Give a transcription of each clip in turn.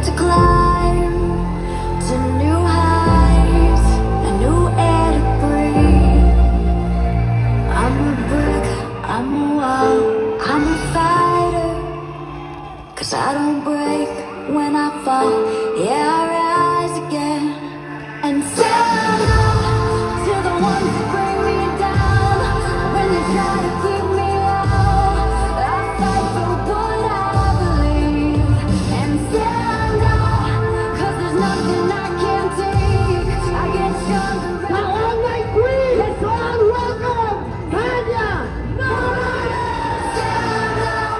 to climb to new heights, a new air to breathe. I'm a brick, I'm a wall, I'm a fighter, 'cause I don't break when I fall. Yeah, I rise again and stand up to the ones that bring me down. When they try to keep me out, I fight for what I believe and stand up, 'cause there's nothing I can't take. I get stronger. The all-night queen is on. Welcome, Tanya. Stand up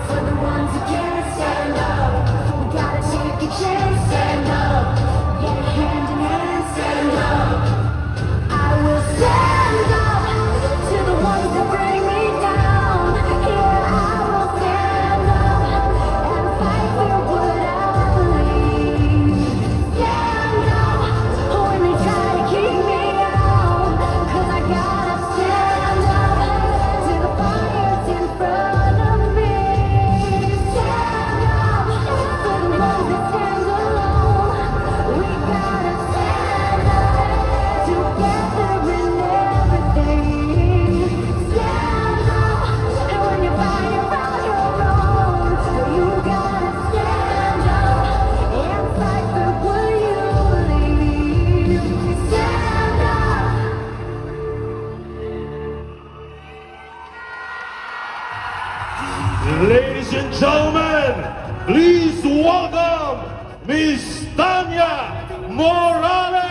for the ones who can't stand up. We gotta take a chance. Stand up, yeah, hand in hand. Stand up. I will stand up to the ones that bring me down. Yeah, I will stand up and fight for what I believe. Stand up when they try to keep me out, 'cause I gotta stand up to the fires in front of me. Stand up for the ones that stand alone. We gotta stand up together in everything. Stand up, and when you find you're on your own, you gotta stand up and fight for what you believe. Stand up. Ladies and gentlemen, please welcome Miss Tanya Morales!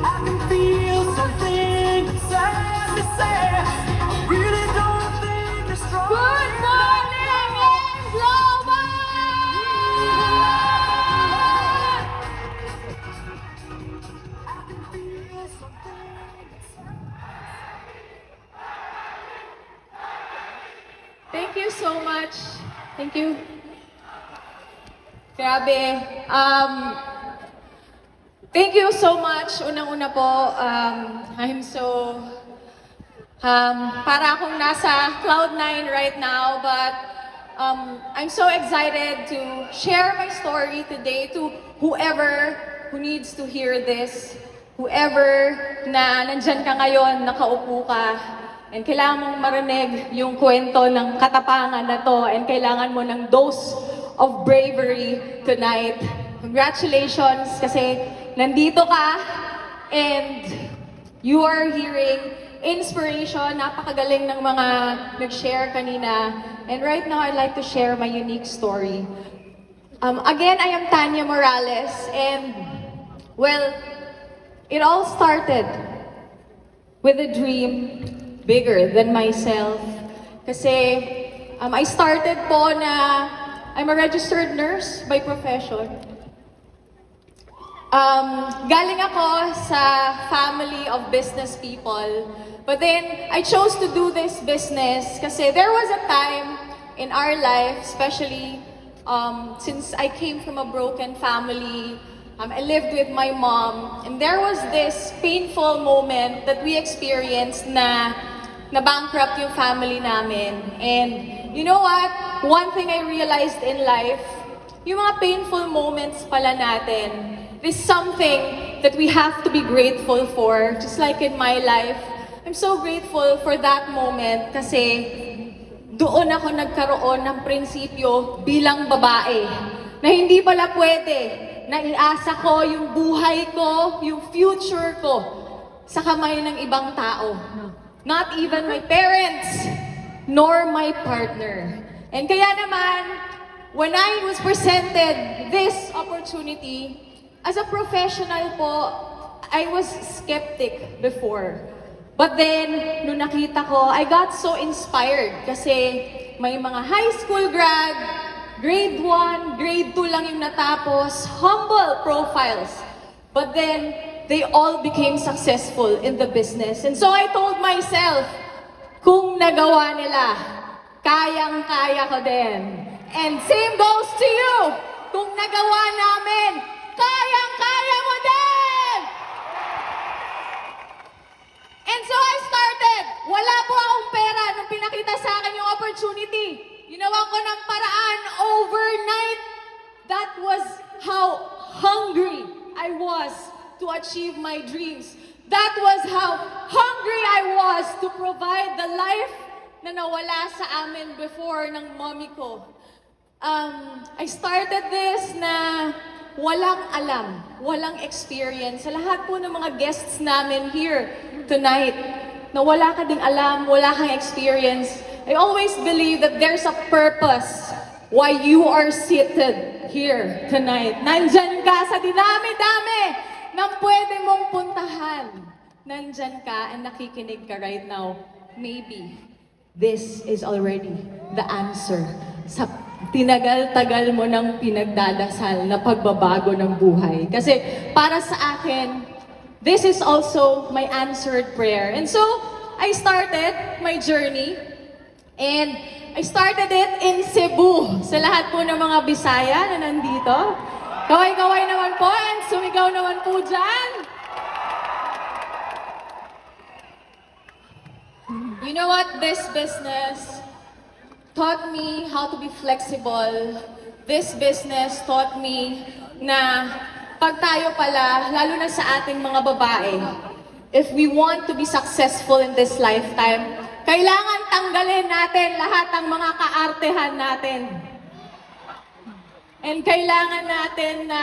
I can feel something inside me say, I really don't think you're strong. Good morning, Global! I can feel something inside. Thank you so much. Thank you. Grabe. Thank you so much. Unang-una po, I'm so, para akong nasa Cloud9 right now, but I'm so excited to share my story today to whoever who needs to hear this, whoever na nandyan ka ngayon, nakaupo ka, and kailangan mong marinig yung kwento ng katapangan na to, and kailangan mo ng dose of bravery tonight. Congratulations kasi nandito ka and you are hearing inspiration. Napakagaling ng mga nag-share kanina. And right now, I'd like to share my unique story. Again, I am Tanya Morales, and well, it all started with a dream bigger than myself. Kasi I started po na I'm a registered nurse by profession. Galing ako sa family of business people. But then, I chose to do this business kasi there was a time in our life, especially since I came from a broken family, I lived with my mom, and there was this painful moment that we experienced na bankrupt yung family namin. And you know what? One thing I realized in life, yung mga painful moments pala natin, is something that we have to be grateful for. Just like in my life, I'm so grateful for that moment kasi doon ako nagkaroon ng prinsipyo bilang babae na hindi pala pwede na iasa ko yung buhay ko, yung future ko sa kamay ng ibang tao. Not even my parents, nor my partner. And kaya naman, when I was presented this opportunity, as a professional po, I was skeptic before. But then, nung nakita ko, I got so inspired kasi may mga high school grad, grade 1, grade 2 lang yung natapos, humble profiles. But then, they all became successful in the business. And so I told myself, kung nagawa nila, kayang-kaya ko din. And same goes to you. Kung nagawa namin, kayang-kaya mo din! And so I started. Wala po akong pera nung pinakita sa akin yung opportunity. Ginawa ko ng paraan overnight. That was how hungry I was to achieve my dreams. That was how hungry I was to provide the life na nawala sa amin before ng mommy ko. I started this na walang alam, walang experience. Sa lahat po ng mga guests namin here tonight, na wala ka ding alam, wala kang experience, I always believe that there's a purpose why you are seated here tonight. Nandyan ka sa dinami-dami ng pwede mong puntahan. Nandyan ka and nakikinig ka right now. Maybe this is already the answer sa tinagal-tagal mo ng pinagdadasal na pagbabago ng buhay. Kasi para sa akin, this is also my answered prayer. And so, I started my journey and I started it in Cebu. Sa lahat po ng mga Bisaya na nandito. Kaway-kaway naman po and sumigaw naman po dyan. You know what? This business taught me how to be flexible. This business taught me na pag tayo pala, lalo na sa ating mga babae, if we want to be successful in this lifetime, kailangan tanggalin natin lahat ng mga kaartehan natin. And kailangan natin na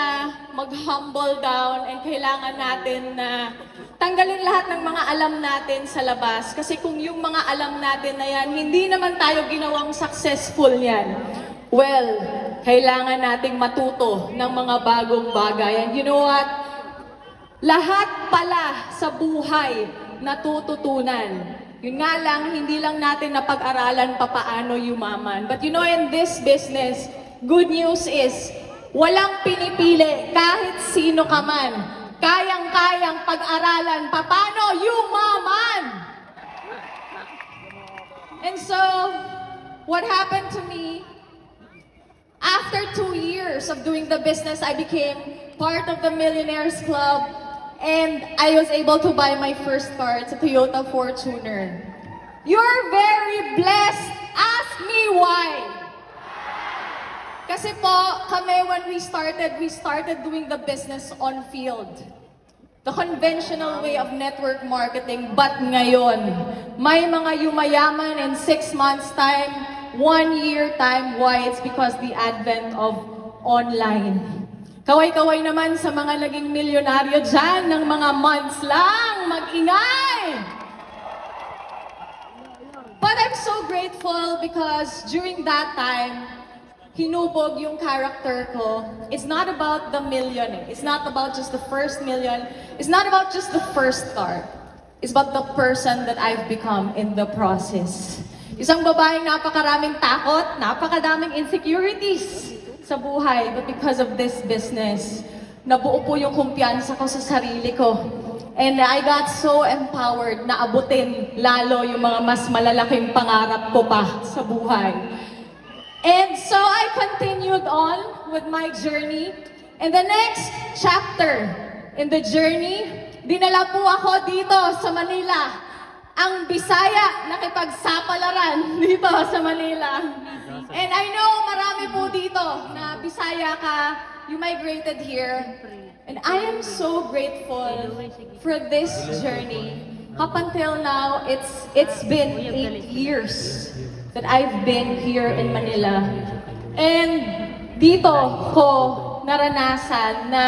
mag-humble down and kailangan natin na tanggalin lahat ng mga alam natin sa labas. Kasi kung yung mga alam natin na yan, hindi naman tayo ginawang successful yan. Well, kailangan nating matuto ng mga bagong bagay. And you know what? Lahat pala sa buhay natututunan. Yun nga lang, hindi lang natin napag-aralan papaano yumaman. But you know, in this business, good news is, walang pinipili kahit sino ka man. Kayang-kayang pag-aralan papaano yumaman. And so, what happened to me, after 2 years of doing the business, I became part of the Millionaires Club and I was able to buy my first car. It's a Toyota Fortuner. You're very blessed. Ask me why. Kasi po, kami when we started doing the business on field. The conventional way of network marketing, but ngayon, may mga yumayaman in 6 months time, 1 year time. Why? It's because the advent of online. Kaway-kaway naman sa mga naging milyonaryo dyan ng mga months lang, mag-ingay! But I'm so grateful because during that time, hinubog yung character ko. It's not about the million. It's not about just the first million. It's not about just the first car. It's about the person that I've become in the process. Isang babaeng napakaraming takot, napakadaming insecurities sa buhay. But because of this business, nabuo po yung kumpiyansa ko sa sarili ko. And I got so empowered na abutin lalo yung mga mas malalaking pangarap ko pa sa buhay. And so I continued on with my journey. And the next chapter in the journey, dinala po ako dito sa Manila. Ang Bisaya nakipagsapalaran dito sa Manila. And I know marami po dito na Bisaya ka, you migrated here. And I am so grateful for this journey. Up until now, it's been 8 years that I've been here in Manila. And dito ko naranasan na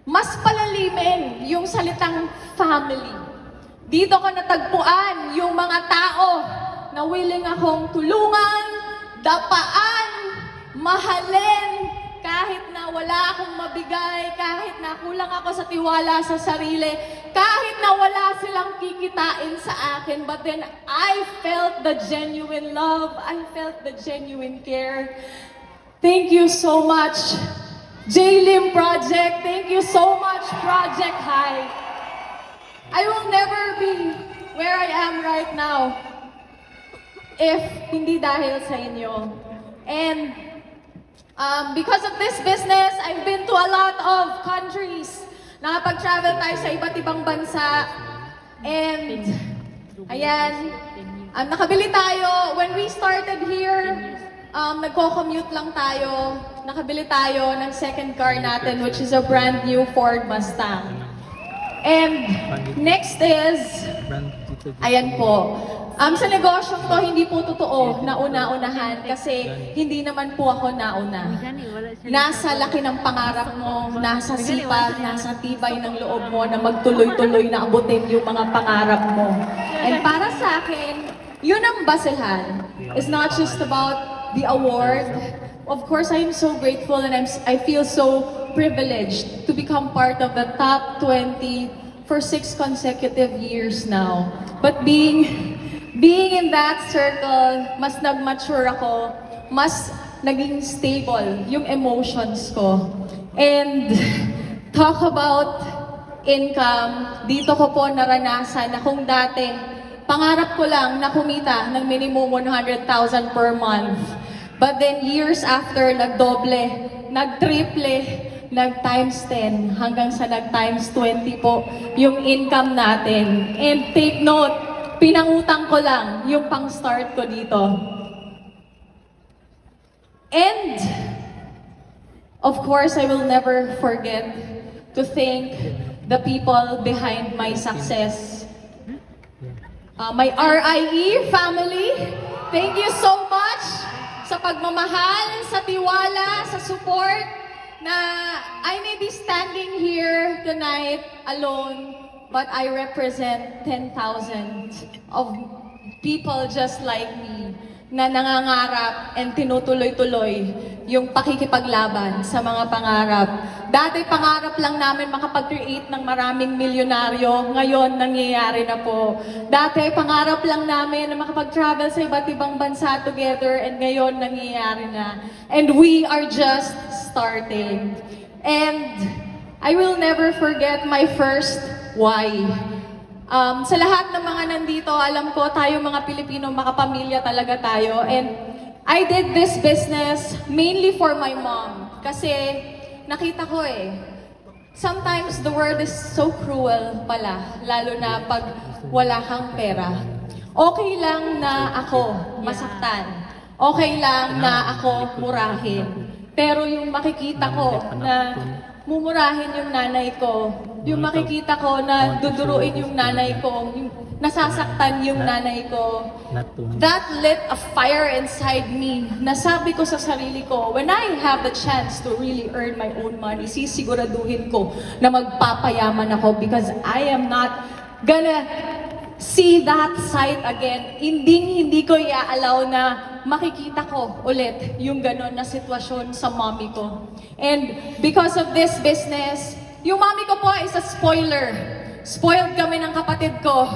mas palalimin yung salitang family. Dito ko natagpuan yung mga tao na willing akong tulungan, dapaan, mahalin, kahit na wala akong mabigay, kahit na kulang ako sa tiwala sa sarili, kahit na wala silang kikitain sa akin, but then I felt the genuine love, I felt the genuine care. Thank you so much, J-Lim Project. Thank you so much, Project High. I will never be where I am right now if hindi dahil sa inyo. And because of this business, I've been to a lot of countries. Nakapag-travel tayo sa iba't ibang bansa. And, ayan, Nakabili tayo, when we started here, nagko-commute lang tayo. Nakabili tayo ng second car natin, which is a brand new Ford Mustang. And next is, ayan po. Sa negosyong to, hindi po totoo na una-unahan kasi hindi naman po ako nauna. Nasa laki ng pangarap mo, nasa sipag, nasa tibay ng loob mo na magtuloy-tuloy na abutin yung mga pangarap mo. And para sa akin, yun ang basehan. It's not just about the award. Of course, I am so grateful and I feel so privileged to become part of the top 20 for 6 consecutive years now. But being in that circle, mas nag-mature ako, mas naging stable yung emotions ko. And talk about income, dito ko po naranasan na kung dati, pangarap ko lang na kumita ng minimum 100,000 per month. But then years after, nagdoble, nagtriple, nag-times 10, hanggang sa nag-times 20 po yung income natin. And take note, pinangutang ko lang yung pang-start ko dito. And, of course, I will never forget to thank the people behind my success. My RIE family, thank you so much sa pagmamahal, sa tiwala, sa support na I may be standing here tonight alone, but I represent 10,000 of people just like me na nangangarap and tinutuloy-tuloy yung pakikipaglaban sa mga pangarap. Dati pangarap lang namin makapag-create ng maraming milyonaryo, ngayon nangyayari na po. Dati pangarap lang namin na makapag-travel sa iba't ibang bansa together and ngayon nangyayari na. And we are just starting. And I will never forget my first why. Sa lahat ng mga nandito, alam ko tayo mga Pilipino, makapamilya talaga tayo. And I did this business mainly for my mom. Kasi nakita ko sometimes the world is so cruel pala, lalo na pag wala kang pera. Okay lang na ako masaktan. Okay lang na ako murahin. Pero yung makikita ko na mumurahin yung nanay ko, yung makikita ko na duduruin yung nanay ko, yung nasasaktan yung nanay ko, that lit a fire inside me. Nasabi ko sa sarili ko, when I have the chance to really earn my own money, sisiguraduhin ko na magpapayaman ako because I am not gonna see that sight again. Hindi ko i-allow na makikita ko ulit yung ganon na sitwasyon sa mommy ko. And because of this business, yung mommy ko po is a spoiler. Spoiled kami ng kapatid ko.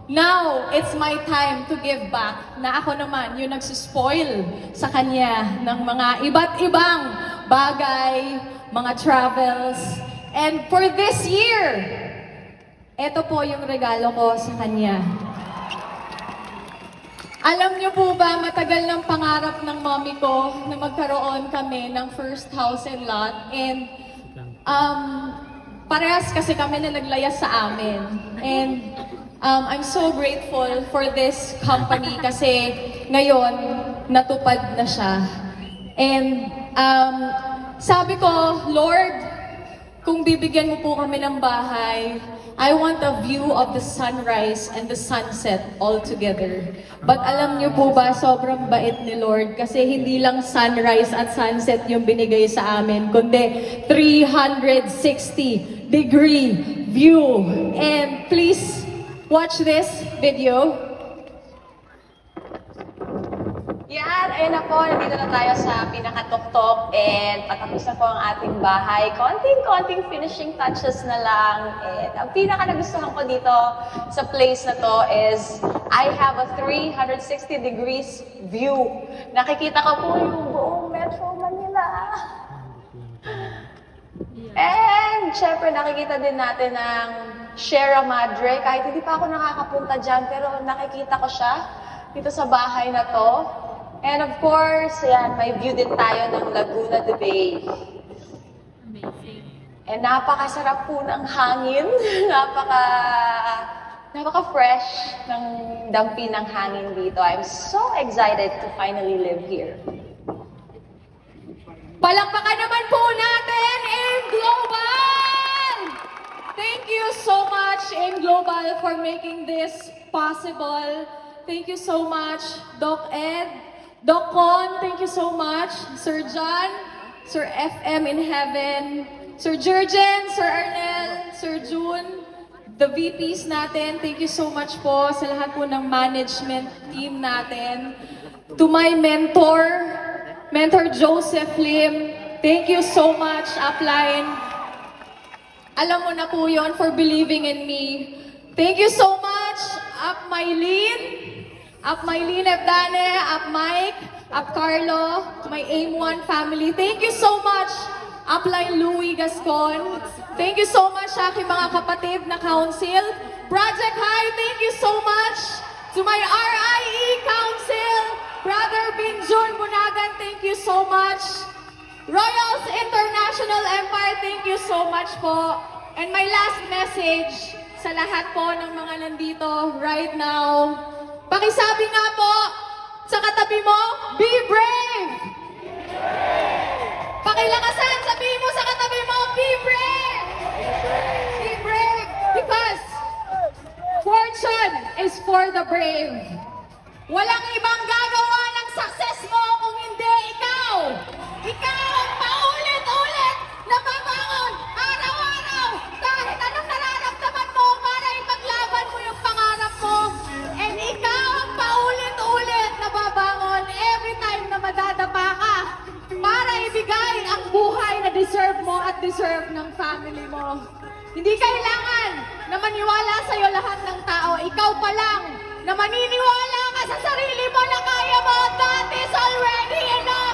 Now, it's my time to give back. Na ako naman yung nagsuspoil sa kanya ng mga iba't ibang bagay, mga travels. And for this year, eto po yung regalo ko sa kanya. Alam niyo po ba, matagal ng pangarap ng mommy ko na magkaroon kami ng first house and lot. And parehas kasi kami na naglayas sa amin. And I'm so grateful for this company kasi ngayon natupad na siya. And sabi ko, Lord, kung bibigyan mo po kami ng bahay, I want a view of the sunrise and the sunset all together. But alam niyo po ba, sobrang bait ni Lord kasi hindi lang sunrise at sunset yung binigay sa amin, kundi 360-degree view. And please watch this video. Yan, ayun na po, nandito na tayo sa pinakatuktok and patapos na po ang ating bahay. Konting finishing touches na lang. And ang pinaka nagustuhan ko dito sa place na to is I have a 360 degrees view. Nakikita ko po yung buong Metro Manila. And syempre nakikita din natin ang Sierra Madre. Kahit hindi pa ako nakakapunta dyan, pero nakikita ko siya dito sa bahay na to. And of course, yan, may view din tayo ng Laguna de Bay. Amazing. And napakasarap po ng hangin. Napaka-fresh ng dampi ng hangin dito. I'm so excited to finally live here. Palakpakan naman po natin in Global! Thank you so much in Global for making this possible. Thank you so much, Doc Ed, Doc Con, thank you so much, Sir John, Sir FM in Heaven, Sir Jurgen, Sir Arnel, Sir June, the VPs natin, thank you so much po sa lahat po ng management team natin. To my mentor, Mentor Joseph Lim, thank you so much, Upline. Alam mo na po yun for believing in me. Thank you so much, Up Mylene Ebdane, Up Mike, Up Carlo, my AIM1 family. Thank you so much, Upline Louie Gascon. Thank you so much sa aking mga kapatid na council. Project High, thank you so much to my RIE council. Brother Binjun Bunagan, thank you so much. Royals International Empire, thank you so much po. And my last message sa lahat po ng mga nandito right now. Pakisabi nga po sa katabi mo, be brave! Pakilakasan, sabihin mo sa katabi mo, be brave! Be brave! Because fortune is for the brave. Walang ibang gagawa ng success mo kung hindi ikaw. Ikaw ang paulit-ulit na babangon araw-araw kahit anong nararamdaman mo para ipaglaban mo yung pangarap mo. And ikaw ang paulit-ulit na babangon every time na madadapa ka para ibigay ang buhay na deserve mo at deserve ng family mo. Hindi kailangan na maniwala sa'yo lahat ng tao. Ikaw pa lang na maniniwala ka sa sarili mo na kaya mo. That is already enough!